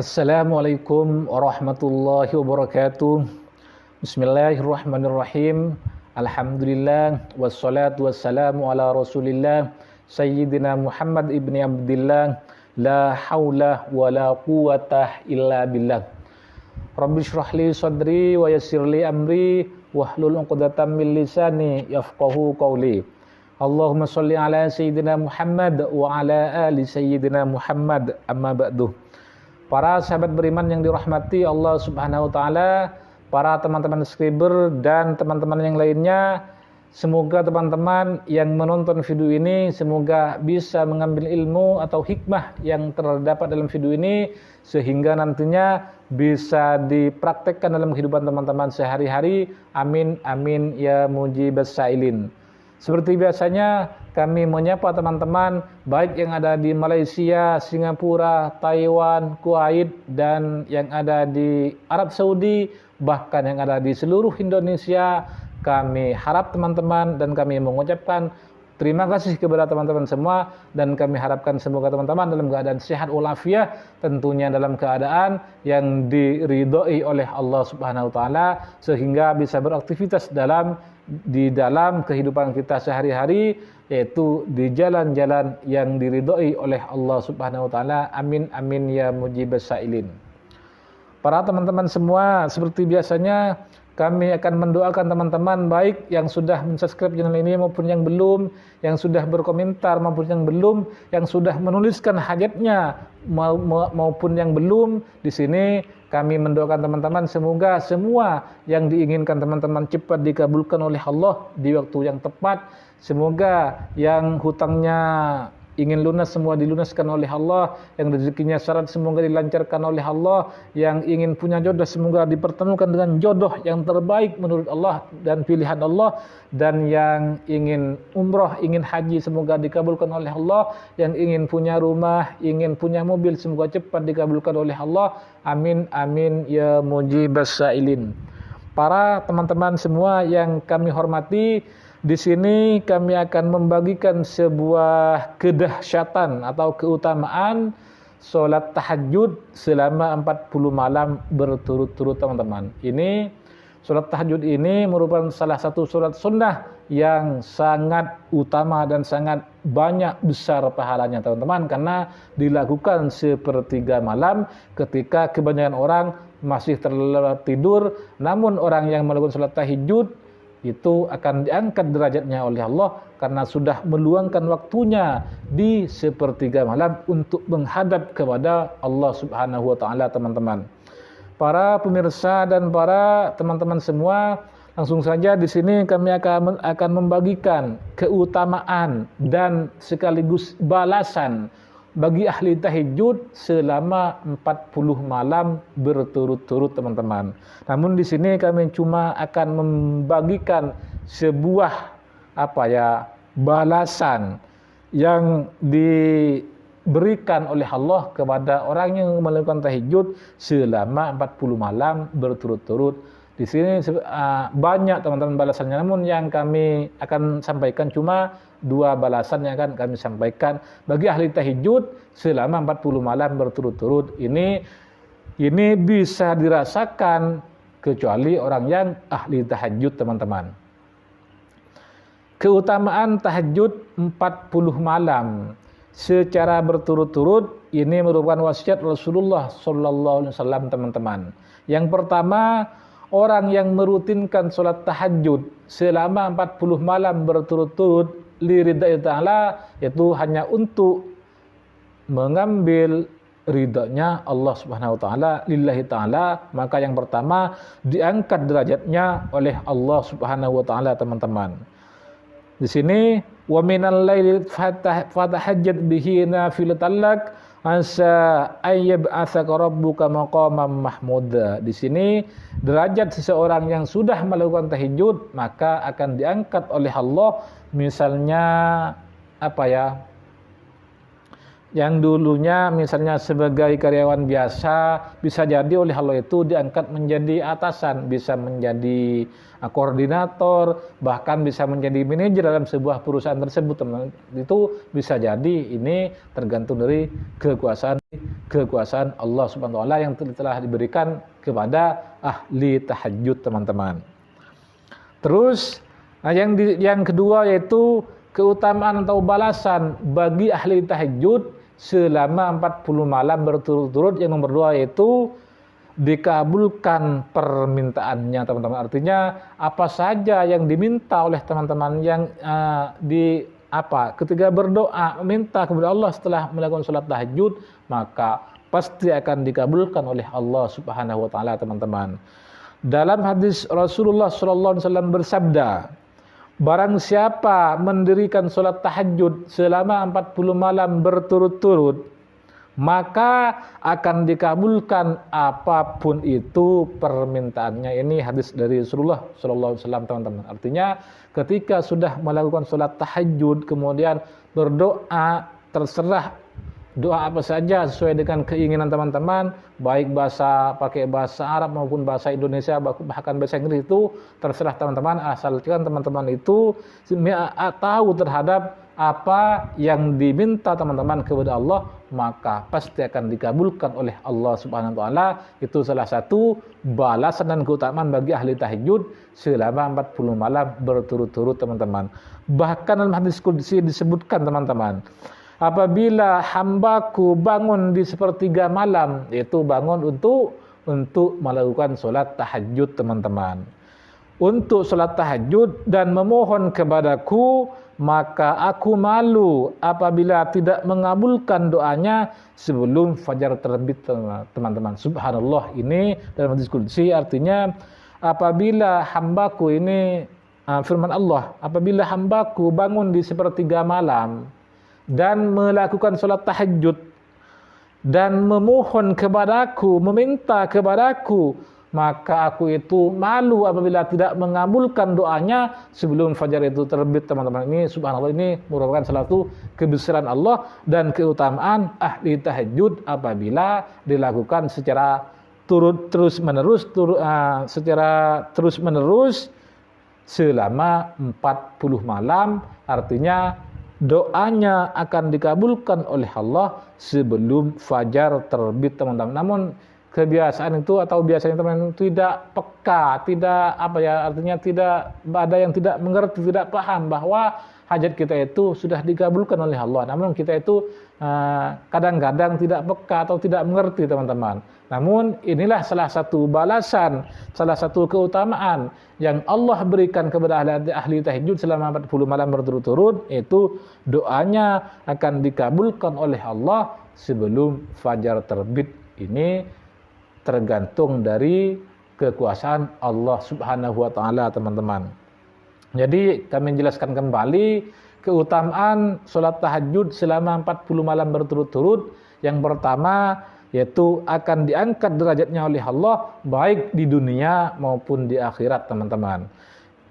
Assalamualaikum warahmatullahi wabarakatuh. Bismillahirrahmanirrahim. Alhamdulillah wassalatu wassalamu ala Rasulillah Sayyidina Muhammad ibni Abdillah. La haula wa la quwata illa billah. Rabbi shrah li sadri wa yassir li amri wahlul 'uqdatam min lisani yafqahu qawli. Allahumma shalli ala Sayyidina Muhammad wa ala ali Sayyidina Muhammad, amma ba'du. Para sahabat beriman yang dirahmati Allah Subhanahu wa taala, para teman-teman subscriber dan teman-teman yang lainnya, semoga teman-teman yang menonton video ini semoga bisa mengambil ilmu atau hikmah yang terdapat dalam video ini sehingga nantinya bisa dipraktekkan dalam kehidupan teman-teman sehari-hari. Amin amin ya mujibas sailin. Seperti biasanya kami menyapa teman-teman baik yang ada di Malaysia, Singapura, Taiwan, Kuwait, dan yang ada di Arab Saudi, bahkan yang ada di seluruh Indonesia. Kami harap teman-teman dan kami mengucapkan terima kasih kepada teman-teman semua, dan kami harapkan semoga teman-teman dalam keadaan sehat walafiat, tentunya dalam keadaan yang diridhoi oleh Allah Subhanahu wa taala sehingga bisa beraktivitas di dalam kehidupan kita sehari-hari, yaitu di jalan-jalan yang diridhoi oleh Allah Subhanahu wa taala. Amin amin ya mujibas sailin. Para teman-teman semua, seperti biasanya kami akan mendoakan teman-teman baik yang sudah mensubscribe channel ini maupun yang belum, yang sudah berkomentar maupun yang belum, yang sudah menuliskan hajatnya maupun yang belum. Di sini kami mendoakan teman-teman semoga semua yang diinginkan teman-teman cepat dikabulkan oleh Allah di waktu yang tepat. Semoga yang hutangnya ingin lunas semua dilunaskan oleh Allah, yang rezekinya syarat semoga dilancarkan oleh Allah, yang ingin punya jodoh semoga dipertemukan dengan jodoh yang terbaik menurut Allah dan pilihan Allah, dan yang ingin umroh, ingin haji semoga dikabulkan oleh Allah, yang ingin punya rumah, ingin punya mobil semoga cepat dikabulkan oleh Allah. Amin amin ya mujibas sailin. Para teman-teman semua yang kami hormati, di sini kami akan membagikan sebuah kedahsyatan atau keutamaan sholat tahajud selama 40 malam berturut-turut teman-teman. Ini sholat tahajud ini merupakan salah satu sholat sunnah yang sangat utama dan sangat banyak besar pahalanya teman-teman, karena dilakukan sepertiga malam ketika kebanyakan orang masih terlelap tidur. Namun orang yang melakukan sholat tahajud itu akan diangkat derajatnya oleh Allah karena sudah meluangkan waktunya di sepertiga malam untuk menghadap kepada Allah Subhanahu wa taala teman-teman. Para pemirsa dan para teman-teman semua, langsung saja di sini kami akan membagikan keutamaan dan sekaligus balasan bagi ahli tahajud selama 40 malam berturut-turut teman-teman. Namun di sini kami cuma akan membagikan sebuah balasan yang diberikan oleh Allah kepada orang yang melakukan tahajud selama 40 malam berturut-turut. Di sini banyak teman-teman balasannya, namun yang kami akan sampaikan cuma 2 balasan yang akan kami sampaikan bagi ahli tahajud selama 40 malam berturut-turut. Ini bisa dirasakan kecuali orang yang ahli tahajud teman-teman. Keutamaan tahajud 40 malam secara berturut-turut ini merupakan wasiat Rasulullah sallallahu alaihi wasallam teman-teman. Yang pertama, orang yang merutinkan sholat tahajud selama 40 malam berturut-turut liridai ta'ala, yaitu hanya untuk mengambil ridhonya Allah Subhanahu wa taala, lillahi ta'ala, maka yang pertama diangkat derajatnya oleh Allah Subhanahu wa taala teman-teman. Di sini wa minal laili fatahajjat bihi nafilatan lak asa ayyab'atsaka rabbuka maqaman mahmuda. Di sini derajat seseorang yang sudah melakukan tahajud maka akan diangkat oleh Allah. Misalnya yang dulunya misalnya sebagai karyawan biasa, bisa jadi oleh Allah itu diangkat menjadi atasan, bisa menjadi koordinator, bahkan bisa menjadi manajer dalam sebuah perusahaan tersebut teman. Itu bisa jadi, ini tergantung dari kekuasaan kekuasaan Allah Subhanahu wa taala yang telah diberikan kepada ahli tahajud, teman-teman. Terus yang kedua yaitu keutamaan atau balasan bagi ahli tahajud selama 40 malam berturut-turut. Yang nomor 2 yaitu dikabulkan permintaannya, teman-teman. Artinya apa saja yang diminta oleh teman-teman yang ketika berdoa minta kepada Allah setelah melakukan sholat tahajud, maka pasti akan dikabulkan oleh Allah Subhanahu wa taala, teman-teman. Dalam hadis Rasulullah sallallahu alaihi wasallam bersabda, barang siapa mendirikan sholat tahajud selama 40 malam berturut-turut, maka akan dikabulkan apapun itu permintaannya. Ini hadis dari Rasulullah sallallahu alaihi wasallam, teman-teman. Artinya ketika sudah melakukan sholat tahajud kemudian berdoa, terserah doa apa saja sesuai dengan keinginan teman-teman, baik pakai bahasa Arab maupun bahasa Indonesia, bahkan bahasa Inggris, itu terserah teman-teman, asalkan teman-teman itu tahu terhadap apa yang diminta teman-teman kepada Allah, maka pasti akan dikabulkan oleh Allah Subhanahu wa taala. Itu salah satu balasan dan keutamaan bagi ahli tahajud selama 40 malam berturut-turut, teman-teman. Bahkan dalam hadis qudsi disebutkan, teman-teman, apabila hambaku bangun di sepertiga malam, yaitu bangun untuk melakukan sholat tahajud, teman-teman, untuk sholat tahajud dan memohon kepadaku, maka aku malu apabila tidak mengabulkan doanya sebelum fajar terbit, teman-teman. Subhanallah, ini dalam hadis qudsi artinya apabila hambaku ini, firman Allah, apabila hambaku bangun di sepertiga malam dan melakukan sholat tahajud dan memohon kepadaku, meminta kepadaku, maka aku itu malu apabila tidak mengabulkan doanya sebelum fajar itu terbit, teman-teman. Ini subhanallah, ini merupakan salah satu kebesaran Allah dan keutamaan ahli tahajud apabila dilakukan secara terus menerus selama 40 malam. Artinya doanya akan dikabulkan oleh Allah sebelum fajar terbit, teman-teman. Namun kebiasaan itu atau biasanya teman-teman tidak peka, artinya tidak ada yang tidak mengerti, tidak paham bahwa hajat kita itu sudah dikabulkan oleh Allah. Namun kita itu kadang-kadang tidak peka atau tidak mengerti, teman-teman. Namun inilah salah satu balasan, salah satu keutamaan yang Allah berikan kepada ahli tahajud selama 40 malam berturut-turut, yaitu doanya akan dikabulkan oleh Allah sebelum fajar terbit. Ini tergantung dari kekuasaan Allah Subhanahu wa taala, teman-teman. Jadi kami jelaskan kembali keutamaan sholat tahajud selama 40 malam berturut-turut. Yang pertama yaitu akan diangkat derajatnya oleh Allah baik di dunia maupun di akhirat, teman-teman.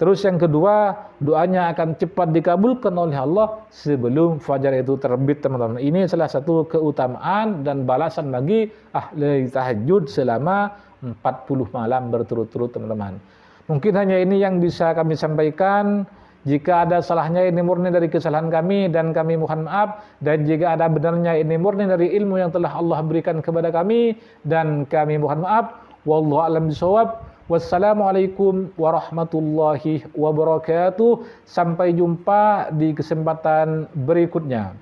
Terus yang kedua, doanya akan cepat dikabulkan oleh Allah sebelum fajar itu terbit, teman-teman. Ini salah satu keutamaan dan balasan bagi ahli tahajud selama 40 malam berturut-turut, teman-teman. Mungkin hanya ini yang bisa kami sampaikan. Jika ada salahnya, ini murni dari kesalahan kami dan kami mohon maaf. Dan jika ada benarnya, ini murni dari ilmu yang telah Allah berikan kepada kami dan kami mohon maaf. Wallahu a'lam bishawab. Wassalamualaikum warahmatullahi wabarakatuh. Sampai jumpa di kesempatan berikutnya.